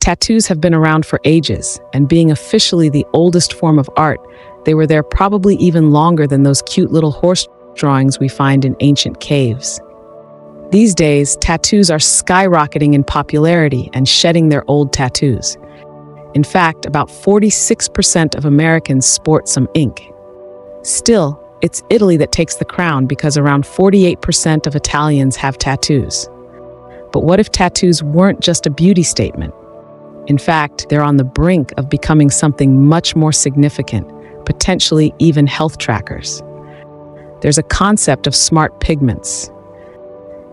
Tattoos have been around for ages, and being officially the oldest form of art, they were there probably even longer than those cute little horse drawings we find in ancient caves. These days, tattoos are skyrocketing in popularity and shedding their old tattoos. In fact, about 46% of Americans sport some ink. Still, it's Italy that takes the crown because around 48% of Italians have tattoos. But what if tattoos weren't just a beauty statement? In fact, they're on the brink of becoming something much more significant, potentially even health trackers. There's a concept of smart pigments.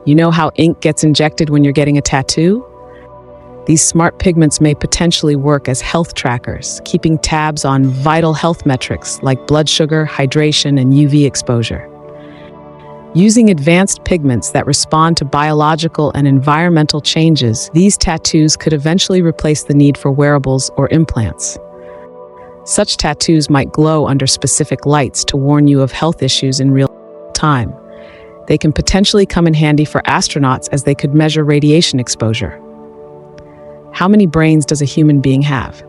You know how ink gets injected when you're getting a tattoo? These smart pigments may potentially work as health trackers, keeping tabs on vital health metrics like blood sugar, hydration, and UV exposure. Using advanced pigments that respond to biological and environmental changes, these tattoos could eventually replace the need for wearables or implants. Such tattoos might glow under specific lights to warn you of health issues in real time. They can potentially come in handy for astronauts as they could measure radiation exposure. How many brains does a human being have?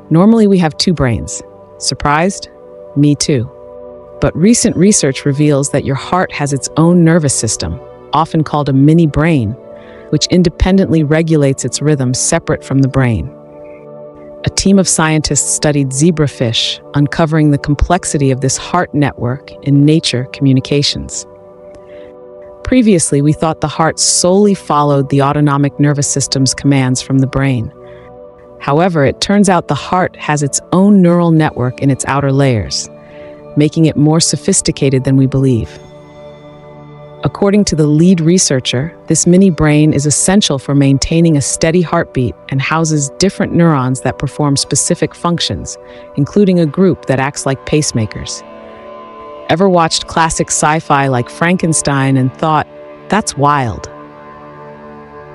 Normally we have 2 brains. Surprised? Me too. But recent research reveals that your heart has its own nervous system, often called a mini brain, which independently regulates its rhythm separate from the brain. A team of scientists studied zebrafish, uncovering the complexity of this heart network in Nature Communications. Previously, we thought the heart solely followed the autonomic nervous system's commands from the brain. However, it turns out the heart has its own neural network in its outer layers, making it more sophisticated than we believe. According to the lead researcher, this mini brain is essential for maintaining a steady heartbeat and houses different neurons that perform specific functions, including a group that acts like pacemakers. Ever watched classic sci-fi like Frankenstein and thought, that's wild?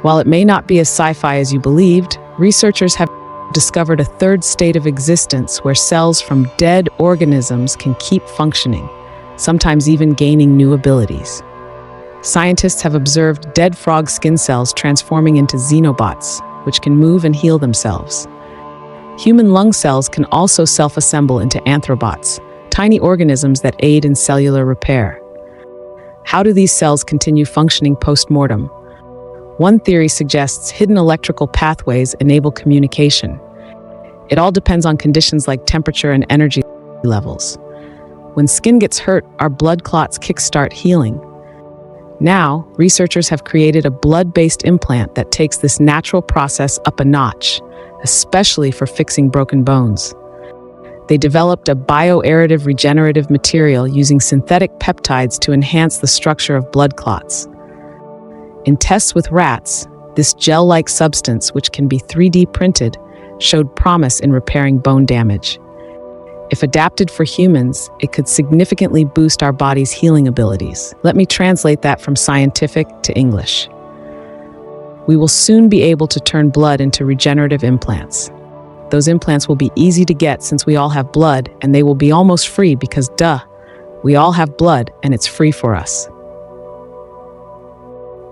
While it may not be as sci-fi as you believed, researchers have discovered a third state of existence where cells from dead organisms can keep functioning, sometimes even gaining new abilities. Scientists have observed dead frog skin cells transforming into Xenobots, which can move and heal themselves. Human lung cells can also self-assemble into Anthrobots, tiny organisms that aid in cellular repair. How do these cells continue functioning post-mortem? One theory suggests hidden electrical pathways enable communication. It all depends on conditions like temperature and energy levels. When skin gets hurt, our blood clots kickstart healing. Now, researchers have created a blood-based implant that takes this natural process up a notch, especially for fixing broken bones. They developed a bioerodive regenerative material using synthetic peptides to enhance the structure of blood clots. In tests with rats, this gel-like substance, which can be 3D printed, showed promise in repairing bone damage. If adapted for humans, it could significantly boost our body's healing abilities. Let me translate that from scientific to English. We will soon be able to turn blood into regenerative implants. Those implants will be easy to get since we all have blood, and they will be almost free because, duh, we all have blood and it's free for us.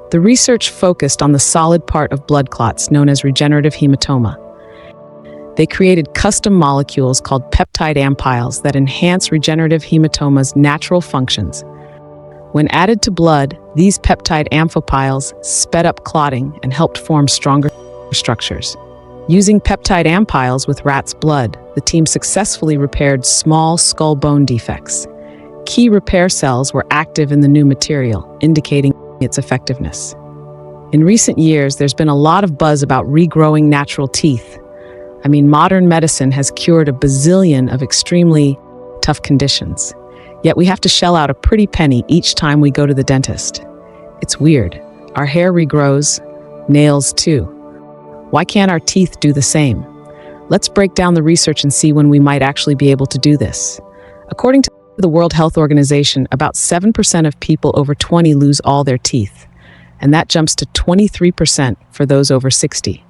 The research focused on the solid part of blood clots known as regenerative hematoma. They created custom molecules called peptide amphiles that enhance regenerative hematoma's natural functions. When added to blood, these peptide amphipiles sped up clotting and helped form stronger structures. Using peptide amphiles with rats' blood, the team successfully repaired small skull bone defects. Key repair cells were active in the new material, indicating its effectiveness. In recent years, there's been a lot of buzz about regrowing natural teeth. Modern medicine has cured a bazillion of extremely tough conditions. Yet we have to shell out a pretty penny each time we go to the dentist. It's weird. Our hair regrows, nails too. Why can't our teeth do the same? Let's break down the research and see when we might actually be able to do this. According to the World Health Organization, about 7% of people over 20 lose all their teeth, and that jumps to 23% for those over 60.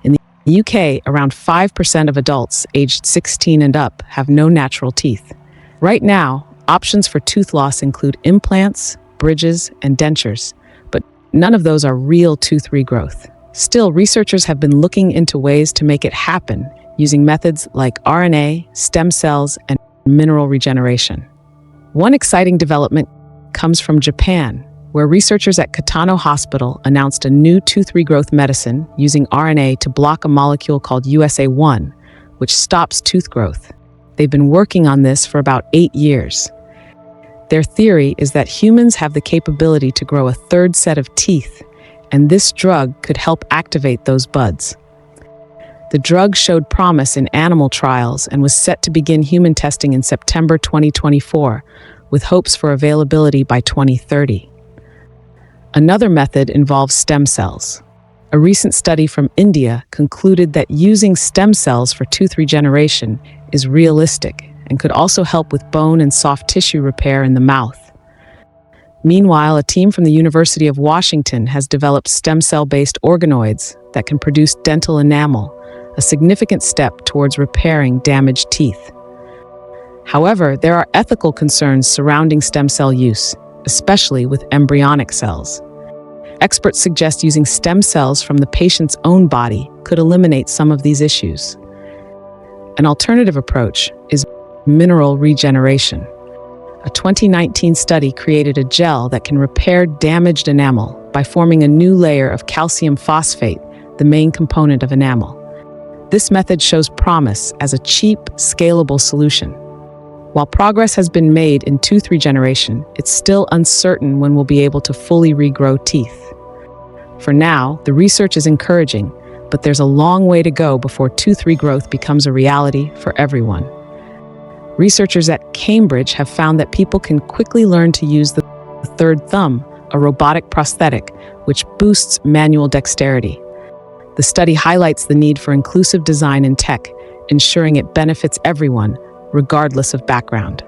In the UK, around 5% of adults aged 16 and up have no natural teeth. Right now, options for tooth loss include implants, bridges, and dentures, but none of those are real tooth regrowth. Still, researchers have been looking into ways to make it happen using methods like RNA, stem cells, and mineral regeneration. One exciting development comes from Japan, where researchers at Katano Hospital announced a new tooth regrowth medicine using RNA to block a molecule called USA1, which stops tooth growth. They've been working on this for about 8 years. Their theory is that humans have the capability to grow a third set of teeth, and this drug could help activate those buds. The drug showed promise in animal trials and was set to begin human testing in September 2024, with hopes for availability by 2030. Another method involves stem cells. A recent study from India concluded that using stem cells for tooth regeneration is realistic and could also help with bone and soft tissue repair in the mouth. Meanwhile, a team from the University of Washington has developed stem cell-based organoids that can produce dental enamel, a significant step towards repairing damaged teeth. However, there are ethical concerns surrounding stem cell use, especially with embryonic cells. Experts suggest using stem cells from the patient's own body could eliminate some of these issues. An alternative approach is mineral regeneration. A 2019 study created a gel that can repair damaged enamel by forming a new layer of calcium phosphate, the main component of enamel. This method shows promise as a cheap, scalable solution. While progress has been made in tooth regeneration, it's still uncertain when we'll be able to fully regrow teeth. For now, the research is encouraging, but there's a long way to go before tooth regrowth becomes a reality for everyone. Researchers at Cambridge have found that people can quickly learn to use the third thumb, a robotic prosthetic, which boosts manual dexterity. The study highlights the need for inclusive design in tech, ensuring it benefits everyone, regardless of background.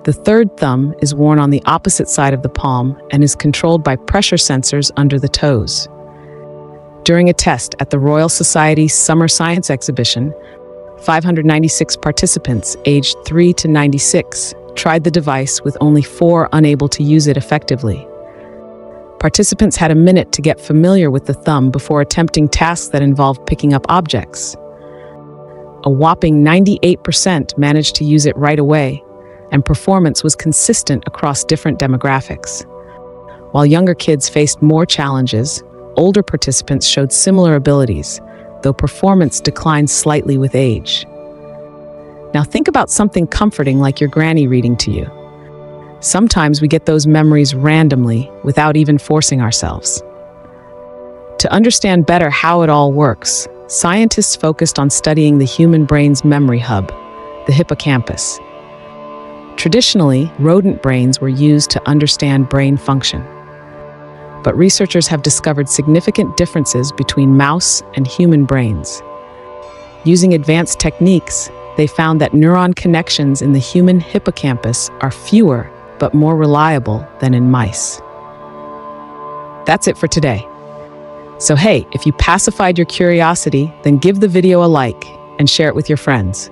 The third thumb is worn on the opposite side of the palm and is controlled by pressure sensors under the toes. During a test at the Royal Society's Summer Science Exhibition, 596 participants aged 3 to 96 tried the device with only 4 unable to use it effectively. Participants had a minute to get familiar with the thumb before attempting tasks that involved picking up objects. A whopping 98% managed to use it right away, and performance was consistent across different demographics. While younger kids faced more challenges, older participants showed similar abilities, though performance declined slightly with age. Now think about something comforting like your granny reading to you. Sometimes we get those memories randomly without even forcing ourselves. To understand better how it all works, scientists focused on studying the human brain's memory hub, the hippocampus. Traditionally, rodent brains were used to understand brain function. But researchers have discovered significant differences between mouse and human brains. Using advanced techniques, they found that neuron connections in the human hippocampus are fewer but more reliable than in mice. That's it for today. So hey, if you pacified your curiosity, then give the video a like and share it with your friends.